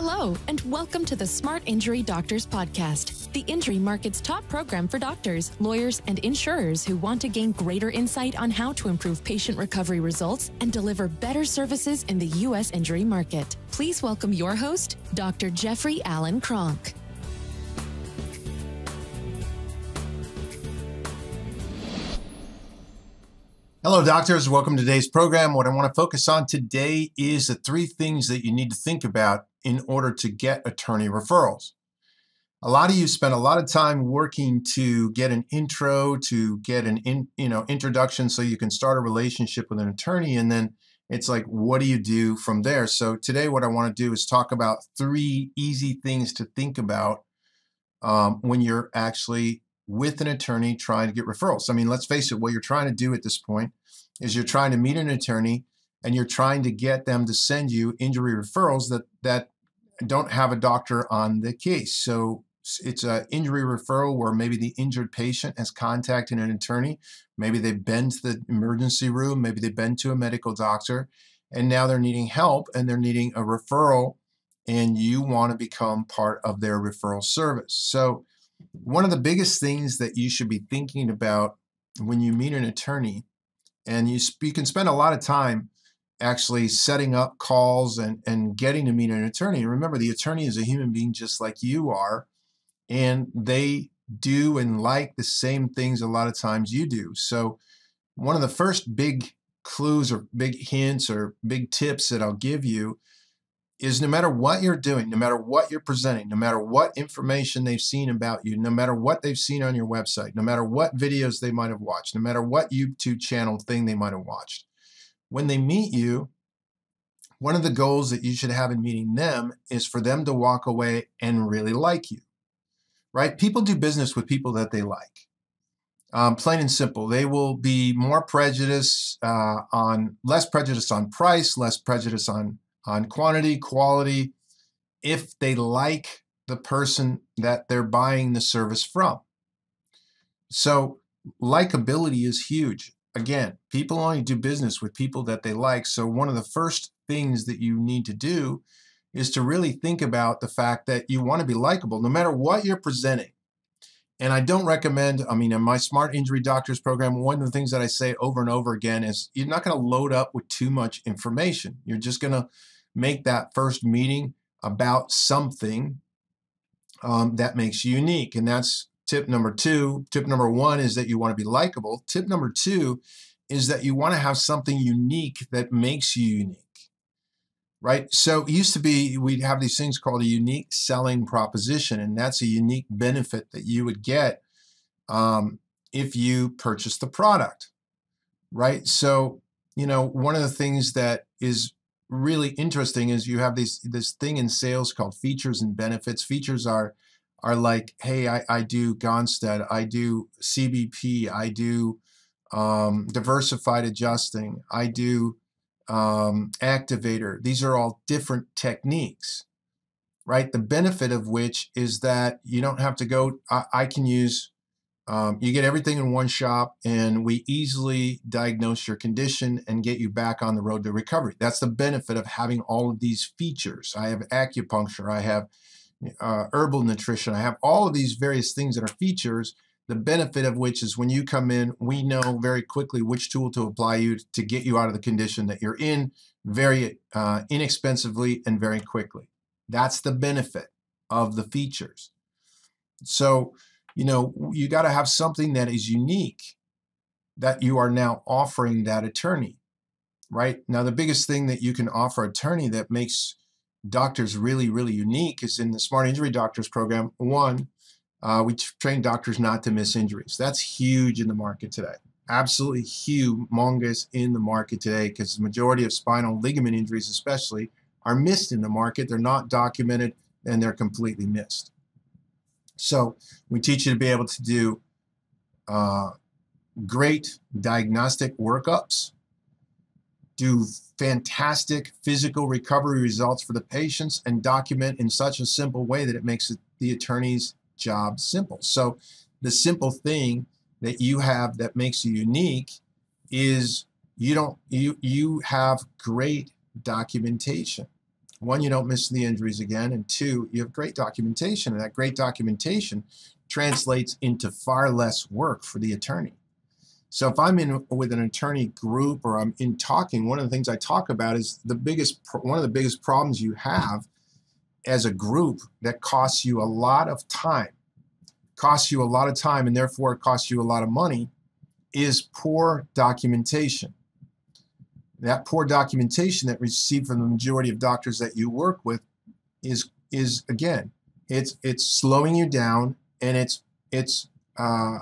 Hello, and welcome to the Smart Injury Doctors Podcast, the injury market's top program for doctors, lawyers, and insurers who want to gain greater insight on how to improve patient recovery results and deliver better services in the U.S. injury market. Please welcome your host, Dr. Jeffrey Allen Kronk. Hello, doctors. Welcome to today's program. What I want to focus on today is the three things that you need to think about in order to get attorney referrals. A lot of you spend a lot of time working to get an intro, to get an introduction so you can start a relationship with an attorney, and then it's like, what do you do from there? So today what I want to do is talk about three easy things to think about when you're actually with an attorney trying to get referrals. I mean, let's face it, what you're trying to do at this point is you're trying to meet an attorney and you're trying to get them to send you injury referrals that don't have a doctor on the case. So it's an injury referral where maybe the injured patient has contacted an attorney. Maybe they've been to the emergency room, maybe they've been to a medical doctor, and now they're needing help and they're needing a referral, and you want to become part of their referral service. So one of the biggest things that you should be thinking about when you meet an attorney, and you can spend a lot of time actually setting up calls and getting to meet an attorney. Remember, the attorney is a human being just like you are, and they do and like the same things a lot of times you do. So one of the first big clues or big hints or big tips that I'll give you is no matter what you're doing, no matter what you're presenting, no matter what information they've seen about you, no matter what they've seen on your website, no matter what videos they might have watched, no matter what YouTube channel thing they might have watched, when they meet you, one of the goals that you should have in meeting them is for them to walk away and really like you, right? People do business with people that they like. Plain and simple. They will be more prejudiced less prejudice on price, less prejudice on quantity, quality, if they like the person that they're buying the service from. So likability is huge. Again, people only do business with people that they like. So one of the first things that you need to do is to really think about the fact that you want to be likable no matter what you're presenting. And I don't recommend, in my Smart Injury Doctors program, one of the things that I say over and over again is you're not going to load up with too much information. You're just going to make that first meeting about something that makes you unique. And that's tip number two. Tip number one is that you want to be likable. Tip number two is that you want to have something unique that makes you unique, right? So it used to be we'd have these things called a unique selling proposition, and that's a unique benefit that you would get if you purchase the product, right? So, one of the things that is really interesting is you have this thing in sales called features and benefits. Features are like, hey, I do Gonstead, I do CBP, I do diversified adjusting, I do activator. These are all different techniques, right? The benefit of which is that you don't have to go, I can use, you get everything in one shop, and we easily diagnose your condition and get you back on the road to recovery. That's the benefit of having all of these features. I have acupuncture, I have herbal nutrition, I have all of these various things that are features. The benefit of which is when you come in, we know very quickly which tool to apply you to get you out of the condition that you're in very inexpensively and very quickly. That's the benefit of the features. So, you got to have something that is unique that you are now offering that attorney, right? Now, the biggest thing that you can offer attorney that makes doctors really, really unique is in the Smart Injury Doctors program. One, we train doctors not to miss injuries. That's huge in the market today. Absolutely humongous in the market today, because the majority of spinal ligament injuries especially are missed in the market. They're not documented and they're completely missed. So we teach you to be able to do great diagnostic workups, do fantastic physical recovery results for the patients, and document in such a simple way that it makes the attorney's job simple. So the simple thing that you have that makes you unique is you have great documentation. One, you don't miss the injuries again, and two, you have great documentation, and that great documentation translates into far less work for the attorney. So if I'm in with an attorney group or I'm in talking, one of the things I talk about is one of the biggest problems you have as a group that costs you a lot of time, and therefore it costs you a lot of money, is poor documentation. That poor documentation that received from the majority of doctors that you work with is again, it's slowing you down, and it's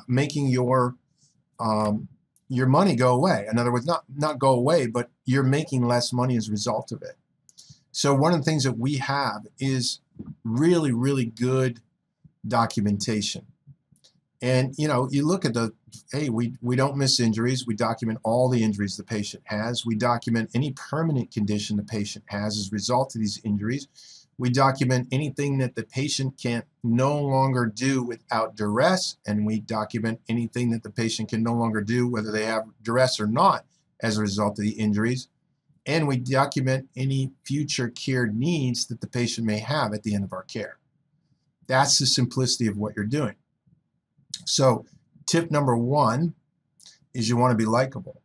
making your money go away. In other words, not go away, but you're making less money as a result of it. So one of the things that we have is really, really good documentation. And you look at hey, we don't miss injuries. We document all the injuries the patient has. We document any permanent condition the patient has as a result of these injuries. We document anything that the patient can no longer do without duress, and we document anything that the patient can no longer do, whether they have duress or not, as a result of the injuries. And we document any future care needs that the patient may have at the end of our care. That's the simplicity of what you're doing. So tip number one is you want to be likable.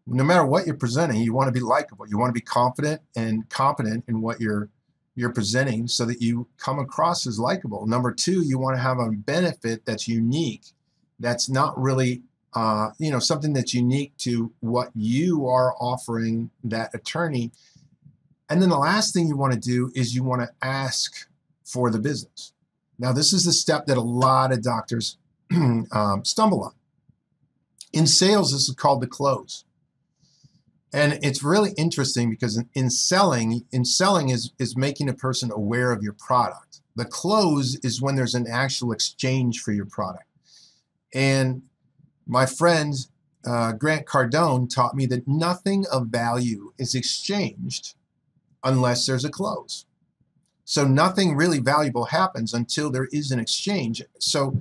No matter what you're presenting, you want to be likable. You want to be confident and competent in what you're presenting so that you come across as likable. Number two, you want to have a benefit that's unique, that's not really something that's unique to what you are offering that attorney. And then the last thing you want to do is you want to ask for the business. Now, this is the step that a lot of doctors stumble on. In sales, this is called the close. And it's really interesting because in selling is making a person aware of your product. The close is when there's an actual exchange for your product. And my friend Grant Cardone taught me that nothing of value is exchanged unless there's a close. So nothing really valuable happens until there is an exchange. So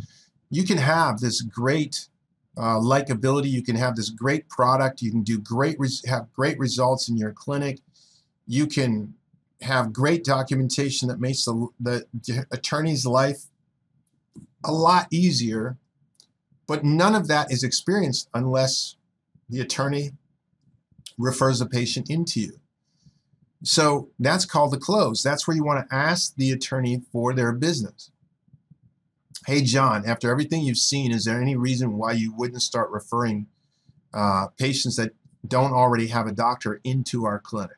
you can have this great likability, you can have this great product, you can do have great results in your clinic, you can have great documentation that makes the attorney's life a lot easier, but none of that is experienced unless the attorney refers a patient into you. So that's called the close. That's where you want to ask the attorney for their business. Hey, John, after everything you've seen, is there any reason why you wouldn't start referring patients that don't already have a doctor into our clinic?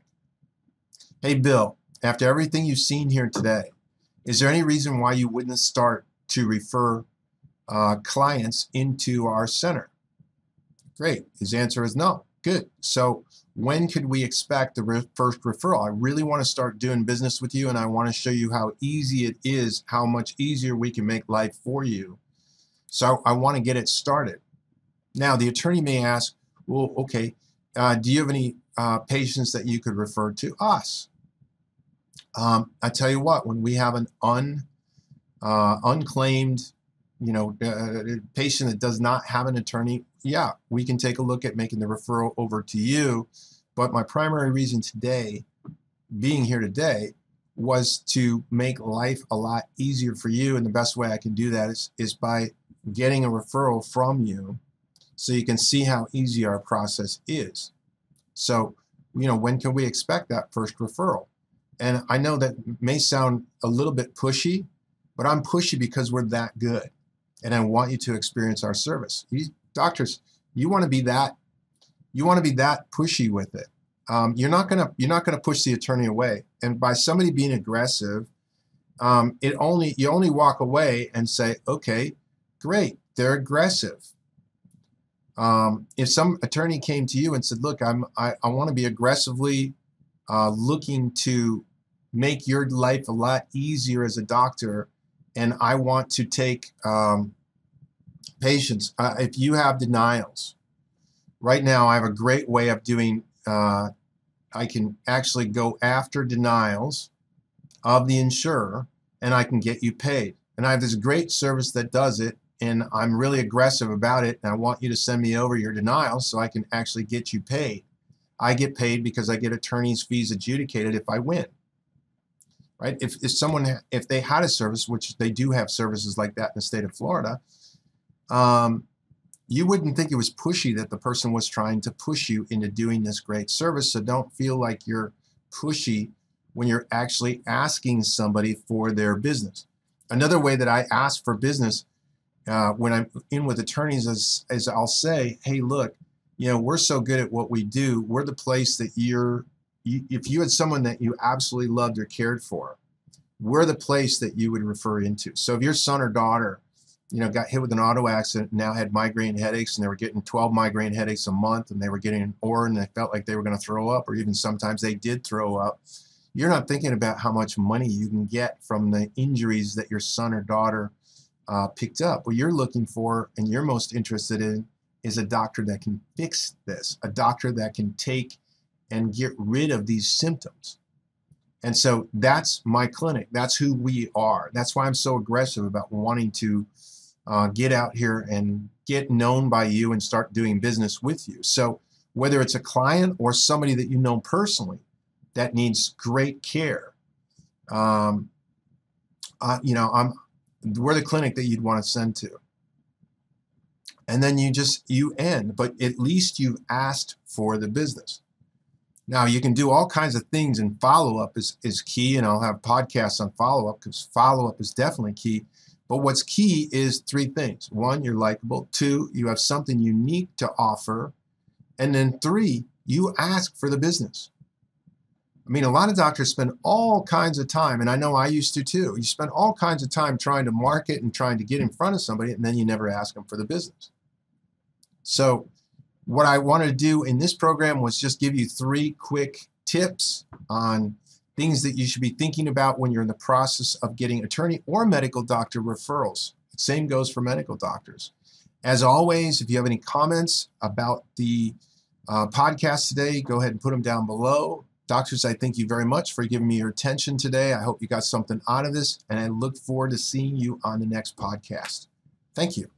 Hey, Bill, after everything you've seen here today, is there any reason why you wouldn't start to refer clients into our center? Great. His answer is no. Good. So when could we expect the first referral? I really want to start doing business with you, and I want to show you how easy it is, how much easier we can make life for you. So I want to get it started. Now, the attorney may ask, well, okay, do you have any patients that you could refer to us? I tell you what, when we have an unclaimed patient that does not have an attorney, yeah, we can take a look at making the referral over to you. But my primary reason being here today, was to make life a lot easier for you. And the best way I can do that is by getting a referral from you so you can see how easy our process is. So, when can we expect that first referral? And I know that may sound a little bit pushy, but I'm pushy because we're that good. And I want you to experience our service. You doctors, you want to be that pushy with it. You're not gonna push the attorney away. And by somebody being aggressive, you only walk away and say, okay, great, they're aggressive. If some attorney came to you and said, look, I want to be aggressively looking to make your life a lot easier as a doctor, and I want to take patients. If you have denials, right now I have a great way of doing, I can actually go after denials of the insurer and I can get you paid. And I have this great service that does it, and I'm really aggressive about it, and I want you to send me over your denials so I can actually get you paid. I get paid because I get attorney's fees adjudicated if I win. right? If they had a service, which they do have services like that in the state of Florida, you wouldn't think it was pushy that the person was trying to push you into doing this great service. So don't feel like you're pushy when you're actually asking somebody for their business. Another way that I ask for business when I'm in with attorneys is I'll say, hey, look, we're so good at what we do. We're the place that if you had someone that you absolutely loved or cared for, we're the place that you would refer into. So if your son or daughter got hit with an auto accident and now had migraine headaches, and they were getting 12 migraine headaches a month, and they were getting an OR, and they felt like they were going to throw up, or even sometimes they did throw up, you're not thinking about how much money you can get from the injuries that your son or daughter picked up. What you're looking for and you're most interested in is a doctor that can fix this, a doctor that can take and get rid of these symptoms. And so that's my clinic. That's who we are. That's why I'm so aggressive about wanting to get out here and get known by you and start doing business with you. So whether it's a client or somebody that you know personally that needs great care, we're the clinic that you'd want to send to. And then you end, but at least you've asked for the business. Now, you can do all kinds of things, and follow-up is key, and I'll have podcasts on follow-up because follow-up is definitely key. But what's key is 3 things. 1, you're likable. 2, you have something unique to offer. And then 3, you ask for the business. I mean, a lot of doctors spend all kinds of time, and I know I used to too. You spend all kinds of time trying to market and trying to get in front of somebody, and then you never ask them for the business. So what I wanted to do in this program was just give you 3 quick tips on things that you should be thinking about when you're in the process of getting attorney or medical doctor referrals. The same goes for medical doctors. As always, if you have any comments about the podcast today, go ahead and put them down below. Doctors, I thank you very much for giving me your attention today. I hope you got something out of this, and I look forward to seeing you on the next podcast. Thank you.